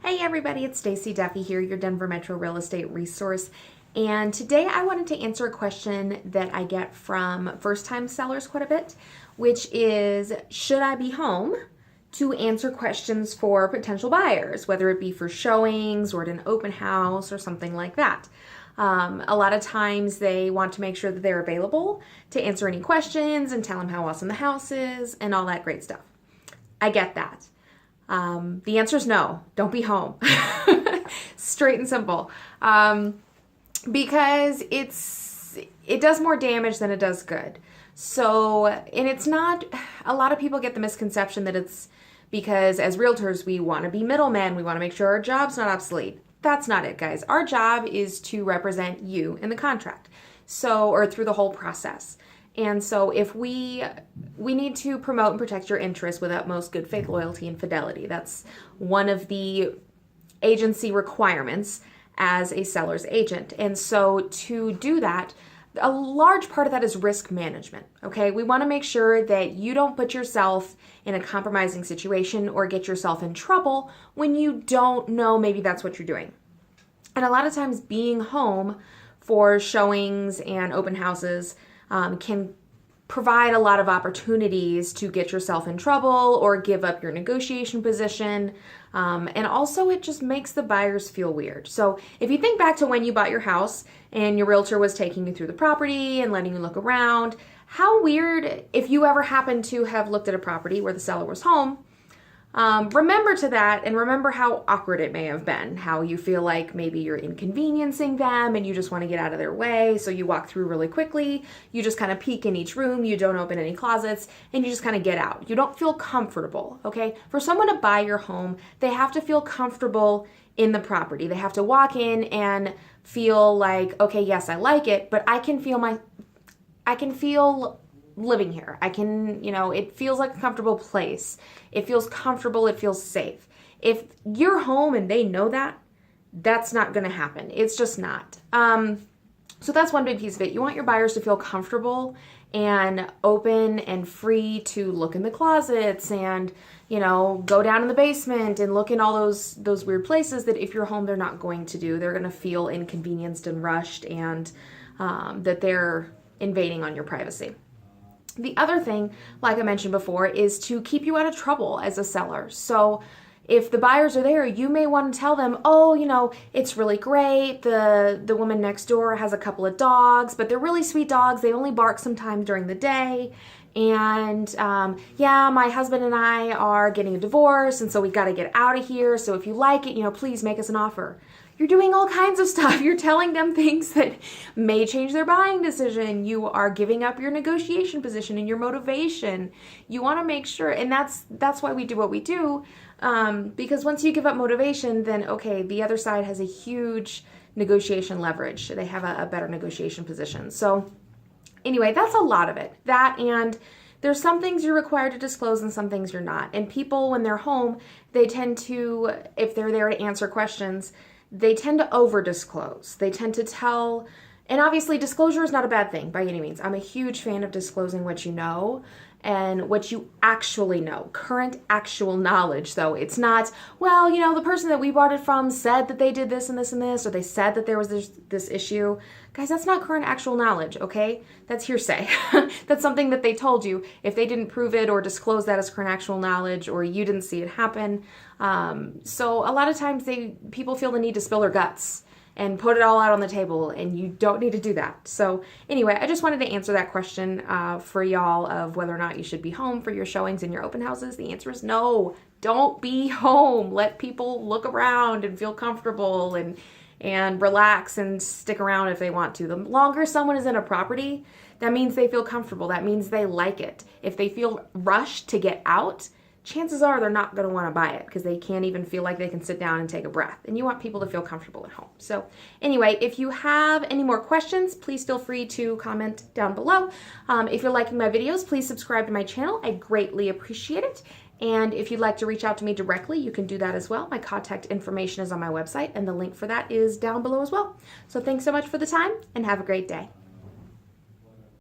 Hey everybody, it's Stacie Duffy here, your Denver Metro real estate resource. And today I wanted to answer a question that I get from first-time sellers quite a bit, which is, should I be home to answer questions for potential buyers, whether it be for showings or at an open house or something like that. A lot of times they want to make sure that they're available to answer any questions and tell them how awesome the house is and all that great stuff. I get that. The answer is no, don't be home. Straight and simple. Because it does more damage than it does good. So, and it's not, a lot of people get the misconception that it's because as realtors, we want to be middlemen. We want to make sure our job's not obsolete. That's not it, guys. Our job is to represent you in the contract. So, or through the whole process. And so if we need to promote and protect your interests with utmost good faith, loyalty, and fidelity. That's one of the agency requirements as a seller's agent. And so to do that, a large part of that is risk management, okay? We want to make sure that you don't put yourself in a compromising situation or get yourself in trouble when you don't know maybe that's what you're doing. And a lot of times being home for showings and open houses can provide a lot of opportunities to get yourself in trouble or give up your negotiation position. And also it just makes the buyers feel weird. So if you think back to when you bought your house and your realtor was taking you through the property and letting you look around, how weird if you ever happened to have looked at a property where the seller was home. Remember to that and remember how awkward it may have been, how you feel like maybe you're inconveniencing them and you just want to get out of their way. So you walk through really quickly, you just kind of peek in each room, you don't open any closets, and you just kind of get out. You don't feel comfortable, okay? For someone to buy your home, they have to feel comfortable in the property. They have to walk in and feel like, okay, yes, I like it, but I can feel living here. I can, it feels like a comfortable place. It feels comfortable. It feels safe. If you're home and they know that, that's not going to happen. It's just not. So that's one big piece of it. You want your buyers to feel comfortable and open and free to look in the closets and, go down in the basement and look in all those weird places that if you're home, they're not going to do. They're going to feel inconvenienced and rushed and that they're invading on your privacy. The other thing, like I mentioned before, is to keep you out of trouble as a seller. So if the buyers are there, you may want to tell them, oh, it's really great. The woman next door has a couple of dogs, but they're really sweet dogs. They only bark sometimes during the day. And yeah, my husband and I are getting a divorce, and so we got to get out of here. So if you like it, please make us an offer. You're doing all kinds of stuff. You're telling them things that may change their buying decision. You are giving up your negotiation position and your motivation. You want to make sure, and that's why we do what we do, because once you give up motivation, then okay, the other side has a huge negotiation leverage. They have a better negotiation position. So anyway, that's a lot of it. That, and there's some things you're required to disclose and some things you're not. And people, when they're home, they tend to, if they're there to answer questions, they tend to over-disclose. They tend to tell, and obviously disclosure is not a bad thing by any means. I'm a huge fan of disclosing what you know and what you actually know. Current actual knowledge, though. It's not, well, the person that we bought it from said that they did this and this and this, or they said that there was this issue. Guys, that's not current actual knowledge, okay? That's hearsay. That's something that they told you. If they didn't prove it or disclose that as current actual knowledge, or you didn't see it happen. So a lot of times people feel the need to spill their guts and put it all out on the table, and you don't need to do that. So anyway, I just wanted to answer that question for y'all of whether or not you should be home for your showings and your open houses. The answer is no, don't be home. Let people look around and feel comfortable and relax and stick around if they want to. The longer someone is in a property, that means they feel comfortable. That means they like it. If they feel rushed to get out, chances are they're not going to want to buy it because they can't even feel like they can sit down and take a breath. And you want people to feel comfortable at home. So anyway, if you have any more questions, please feel free to comment down below. If you're liking my videos, please subscribe to my channel. I greatly appreciate it. And if you'd like to reach out to me directly, you can do that as well. My contact information is on my website, and the link for that is down below as well. So thanks so much for the time, and have a great day.